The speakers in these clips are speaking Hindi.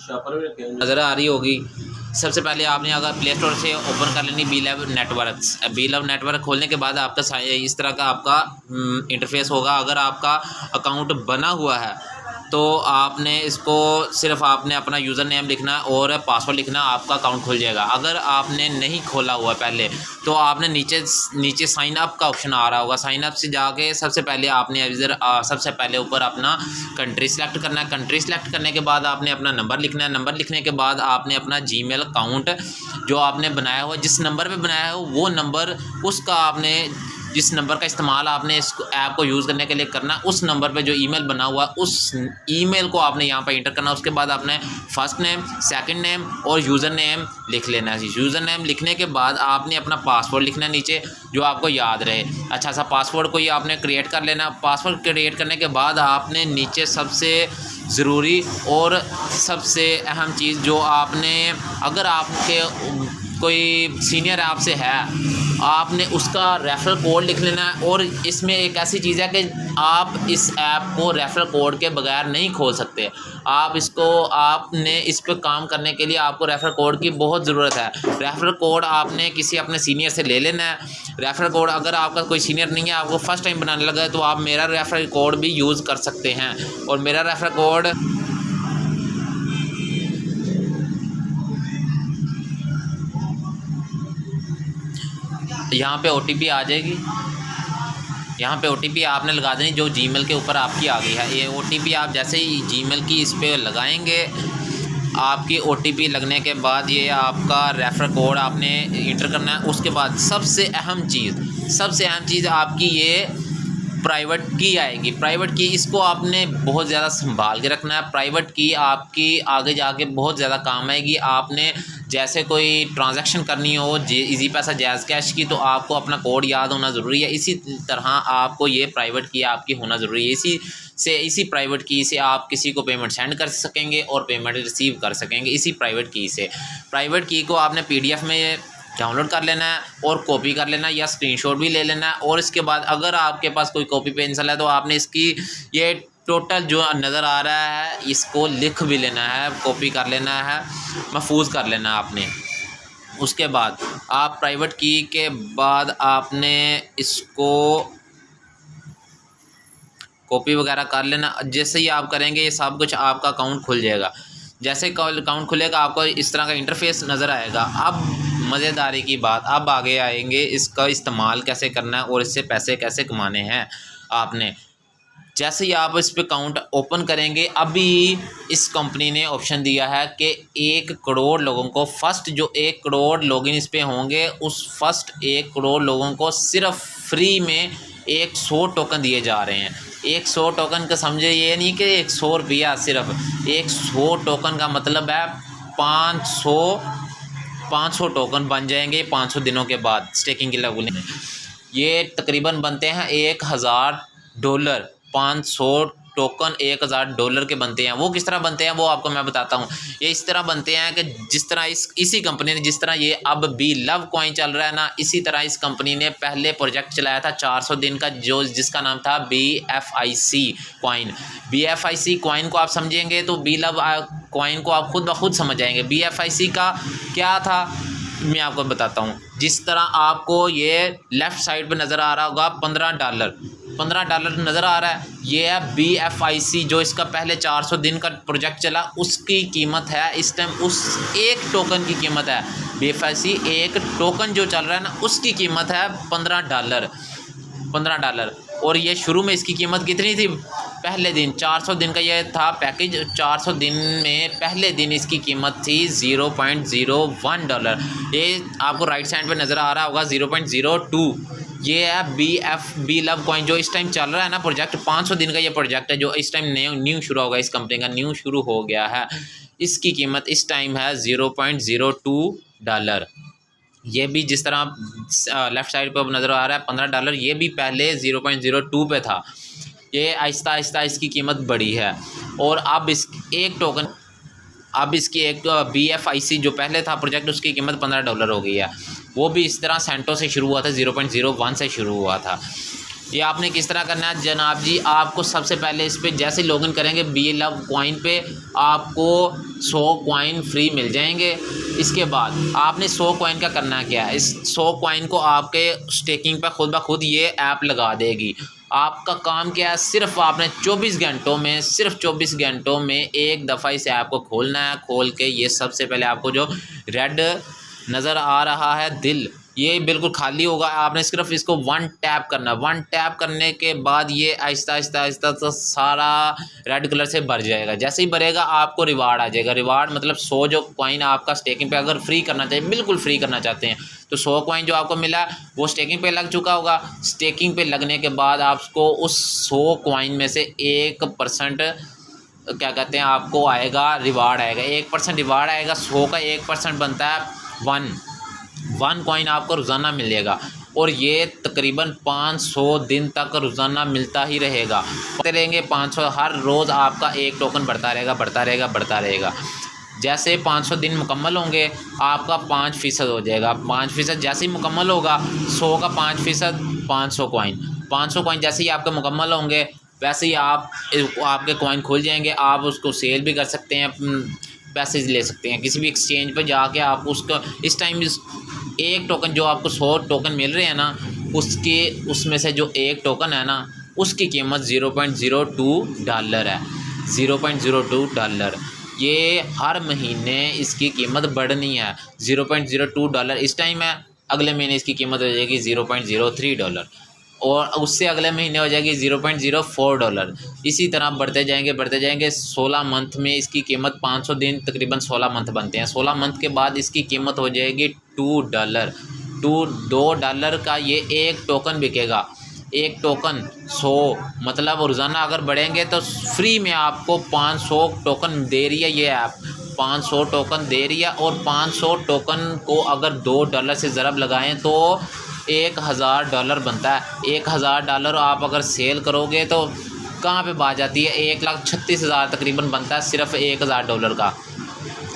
नज़र आ रही होगी। सबसे पहले आपने अगर प्ले स्टोर से ओपन कर लेनी बी लव नेटवर्क खोलने के बाद आपका इस तरह का आपका इंटरफेस होगा। अगर आपका अकाउंट बना हुआ है तो आपने इसको सिर्फ आपने अपना यूज़र नेम लिखना और पासवर्ड लिखना, आपका अकाउंट खुल जाएगा। अगर आपने नहीं खोला हुआ पहले तो आपने नीचे साइन अप का ऑप्शन आ रहा होगा। साइन अप से जाके सबसे पहले आपने इधर सबसे पहले ऊपर अपना कंट्री सेलेक्ट करना है। कंट्री सेलेक्ट करने के बाद आपने अपना नंबर लिखना है। नंबर लिखने के बाद आपने अपना जीमेल अकाउंट जो आपने बनाया हुआ, जिस नंबर पे बनाया हो वो नंबर, उसका आपने जिस नंबर का इस्तेमाल आपने इस ऐप को यूज़ करने के लिए करना, उस नंबर पे जो ईमेल बना हुआ उस ईमेल को आपने यहाँ पर इंटर करना। उसके बाद आपने फर्स्ट नेम, सेकंड नेम और यूज़र नेम लिख लेना है। यूज़र नेम लिखने के बाद आपने अपना पासवर्ड लिखना है नीचे, जो आपको याद रहे। अच्छा सा पासवर्ड को ये आपने क्रिएट कर लेना। पासवर्ड क्रिएट करने के बाद आपने नीचे सबसे ज़रूरी और सबसे अहम चीज़ जो आपने, अगर आपके कोई सीनियर आपसे है, आपने उसका रेफरल कोड लिख लेना है। और इसमें एक ऐसी चीज़ है कि आप इस ऐप को रेफरल कोड के बगैर नहीं खोल सकते। आपने इस पर काम करने के लिए आपको रेफरल कोड की बहुत ज़रूरत है। रेफरल कोड आपने किसी अपने सीनियर से ले लेना है। रेफरल कोड अगर आपका कोई सीनियर नहीं है, आपको फ़र्स्ट टाइम बनाने लगा है, तो आप मेरा रेफरल कोड भी यूज़ कर सकते हैं। और मेरा रेफरल कोड यहाँ पे OTP आ जाएगी। यहाँ पे OTP आपने लगा देनी जो जीमेल के ऊपर आपकी आ गई है। ये OTP आप जैसे ही जीमेल की इस पे लगाएंगे, आपकी OTP लगने के बाद ये आपका रेफरल कोड आपने इंटर करना है। उसके बाद सबसे अहम चीज़ आपकी ये प्राइवेट की आएगी। प्राइवेट की, इसको आपने बहुत ज़्यादा संभाल के रखना है। प्राइवेट की आपकी आगे जाके बहुत ज़्यादा काम आएगी। आपने जैसे कोई ट्रांजैक्शन करनी हो इजी पैसा, जैज़ कैश की, तो आपको अपना कोड याद होना ज़रूरी है। इसी तरह आपको ये प्राइवेट की आपकी होना ज़रूरी है। इसी प्राइवेट की से आप किसी को पेमेंट सेंड कर सकेंगे और पेमेंट रिसीव कर सकेंगे इसी प्राइवेट की से। प्राइवेट की को आपने PDF में डाउनलोड कर लेना है और कॉपी कर लेना है या स्क्रीनशॉट भी ले लेना है। और इसके बाद अगर आपके पास कोई कॉपी पेंसिल है तो आपने इसकी ये टोटल जो नज़र आ रहा है इसको लिख भी लेना है, कॉपी कर लेना है, महफूज कर लेना है आपने। उसके बाद आप प्राइवेट की के बाद आपने इसको कॉपी वगैरह कर लेना। जैसे ही आप करेंगे ये सब कुछ आपका अकाउंट खुल जाएगा। जैसे अकाउंट खुलेगा आपको इस तरह का इंटरफेस नज़र आएगा। अब मज़ेदारी की बात, अब आगे आएंगे इसका इस्तेमाल कैसे करना है और इससे पैसे कैसे कमाने हैं। आपने जैसे ही आप इस पे अकाउंट ओपन करेंगे, अभी इस कंपनी ने ऑप्शन दिया है कि 1 करोड़ लोगों को, फर्स्ट जो 1 करोड़ लॉगिन इस पे होंगे, उस फर्स्ट 1 करोड़ लोगों को सिर्फ फ्री में 100 टोकन दिए जा रहे हैं। 100 टोकन का समझे ये नहीं कि 100 रुपया, सिर्फ 100 टोकन का मतलब है 500 टोकन बन जाएंगे 500 दिनों के बाद स्टेकिंग की लागू। ये तकरीबन बनते हैं $1000। 500 टोकन $1000 के बनते हैं। वो किस तरह बनते हैं वो आपको मैं बताता हूँ। ये इस तरह बनते हैं कि जिस तरह इसी कंपनी ने, जिस तरह ये अब बी लव कॉइन चल रहा है ना, इसी तरह इस कंपनी ने पहले प्रोजेक्ट चलाया था 400 दिन का, जिसका नाम था BFIC कॉइन। BFIC कॉइन को आप समझेंगे तो बी लव कॉइन को आप खुद ब खुद समझ जाएंगे। BFIC का क्या था मैं आपको बताता हूँ। जिस तरह आपको ये लेफ़्ट साइड पे नज़र आ रहा होगा $15 नज़र आ रहा है, ये है BFIC जो इसका पहले 400 दिन का प्रोजेक्ट चला, उसकी कीमत है इस टाइम, उस 1 टोकन की कीमत है BFIC 1 टोकन जो चल रहा है ना, उसकी कीमत है $15। और ये शुरू में इसकी कीमत कितनी थी? पहले दिन 400 दिन का ये था पैकेज। 400 दिन में पहले दिन इसकी कीमत थी $0.01। ये आपको राइट साइड पे नज़र आ रहा होगा 0.02। ये है बी लव कॉइन जो इस टाइम चल रहा है ना प्रोजेक्ट। 500 दिन का ये प्रोजेक्ट है जो इस टाइम न्यू शुरू होगा, इस कंपनी का न्यू शुरू हो गया है। इसकी कीमत इस टाइम है $0.02। ये भी जिस तरह लेफ़्ट साइड पर नज़र आ रहा है $15, ये भी पहले 0.02 पे था। ये आहिस्ता आहिस्ता इसकी कीमत बढ़ी है। और अब इसकी एक BFIC जो पहले था प्रोजेक्ट, उसकी कीमत $15 हो गई है। वो भी इस तरह सेंटो से शुरू हुआ था, 0.01 से शुरू हुआ था। ये आपने किस तरह करना है जनाब जी, आपको सबसे पहले इस पर जैसे लॉगिन करेंगे बी लव कॉइन पे आपको 100 कॉइन फ्री मिल जाएंगे। इसके बाद आपने 100 कॉइन का करना क्या है, इस 100 कॉइन को आपके स्टेकिंग पर खुद ब खुद ये ऐप लगा देगी। आपका काम क्या है, सिर्फ आपने 24 घंटों में, सिर्फ 24 घंटों में एक दफ़ा इस ऐप को खोलना है। खोल के ये सबसे पहले आपको जो रेड नज़र आ रहा है दिल, ये बिल्कुल खाली होगा। आपने सिर्फ इसको 1 टैप करना। 1 टैप करने के बाद ये आहिस्ता आहिस्ता आहिस्ता तो सारा रेड कलर से भर जाएगा। जैसे ही भरेगा आपको रिवार्ड आ जाएगा। रिवार्ड मतलब 100 जो कॉइन आपका स्टेकिंग पे अगर फ्री करना चाहिए, बिल्कुल फ्री करना चाहते हैं तो 100 कॉइन जो आपको मिला वो स्टेकिंग पे लग चुका होगा। स्टेकिंग पे लगने के बाद आपको उस 100 कॉइन में से 1% क्या कहते हैं आपको आएगा, रिवार्ड आएगा। 1% रिवार्ड आएगा। 100 का 1% बनता है 1 कॉइन आपको रोज़ाना मिलेगा और ये तकरीबन 500 दिन तक रोज़ाना मिलता ही रहेगा। बढ़ते रहेंगे 500, हर रोज़ आपका एक टोकन बढ़ता रहेगा बढ़ता रहेगा बढ़ता रहेगा। जैसे 500 दिन मुकम्मल होंगे आपका 5% हो जाएगा। 5% जैसे ही मुकम्मल होगा 100 का 5% 500 कॉइन। 500 कॉइन जैसे ही आपके मुकम्मल होंगे वैसे ही आपके कॉइन खुल जाएंगे। आप उसको सेल भी कर सकते हैं, पैसे ले सकते हैं किसी भी एक्सचेंज पर जाके। आप उसको इस टाइम एक टोकन जो आपको 100 टोकन मिल रहे हैं ना, उसमें से जो एक टोकन है ना उसकी कीमत $0.02 है। $0.02 ये हर महीने इसकी कीमत बढ़नी है। $0.02 इस टाइम है, अगले महीने इसकी कीमत हो जाएगी $0.03 और उससे अगले महीने हो जाएगी $0.04। इसी तरह बढ़ते जाएंगे। 16 मंथ में इसकी कीमत 500 दिन तकरीबन 16 मंथ बनते हैं। 16 मंथ के बाद इसकी कीमत हो जाएगी $2। $2 का ये एक टोकन बिकेगा। एक टोकन 100 मतलब रोज़ाना अगर बढ़ेंगे तो फ्री में आपको 500 टोकन दे रही है ये ऐप। 500 टोकन दे रही है और 500 टोकन को अगर $2 से ज़रब लगाएं तो $1000 बनता है। $1000 आप अगर सेल करोगे तो कहाँ पे बात जाती है, 1,36,000 तकरीबन बनता है सिर्फ $1000 का।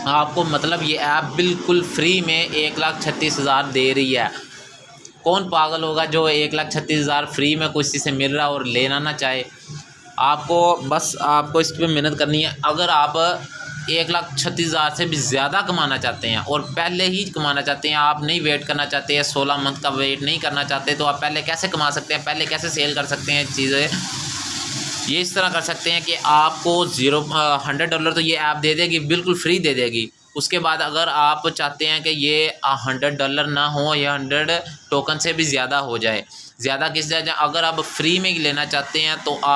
आपको मतलब ये ऐप बिल्कुल फ्री में 1,36,000 दे रही है। कौन पागल होगा जो 1,36,000 फ्री में किसी से मिल रहा और लेना ना चाहे। आपको इस पर मेहनत करनी है। अगर आप 1,36,000 से भी ज़्यादा कमाना चाहते हैं और पहले ही कमाना चाहते हैं, आप नहीं वेट करना चाहते हैं, 16 मंथ का वेट नहीं करना चाहते, तो आप पहले कैसे कमा सकते हैं, पहले कैसे सेल कर सकते हैं चीज़ें। ये इस तरह कर सकते हैं कि आपको $100 तो ये ऐप दे देगी, बिल्कुल फ्री दे देगी। उसके बाद अगर आप चाहते हैं कि ये $100 ना हो, या 100 टोकन से भी ज़्यादा हो जाए, ज़्यादा किस जाए, अगर आप फ्री में लेना चाहते हैं तो आप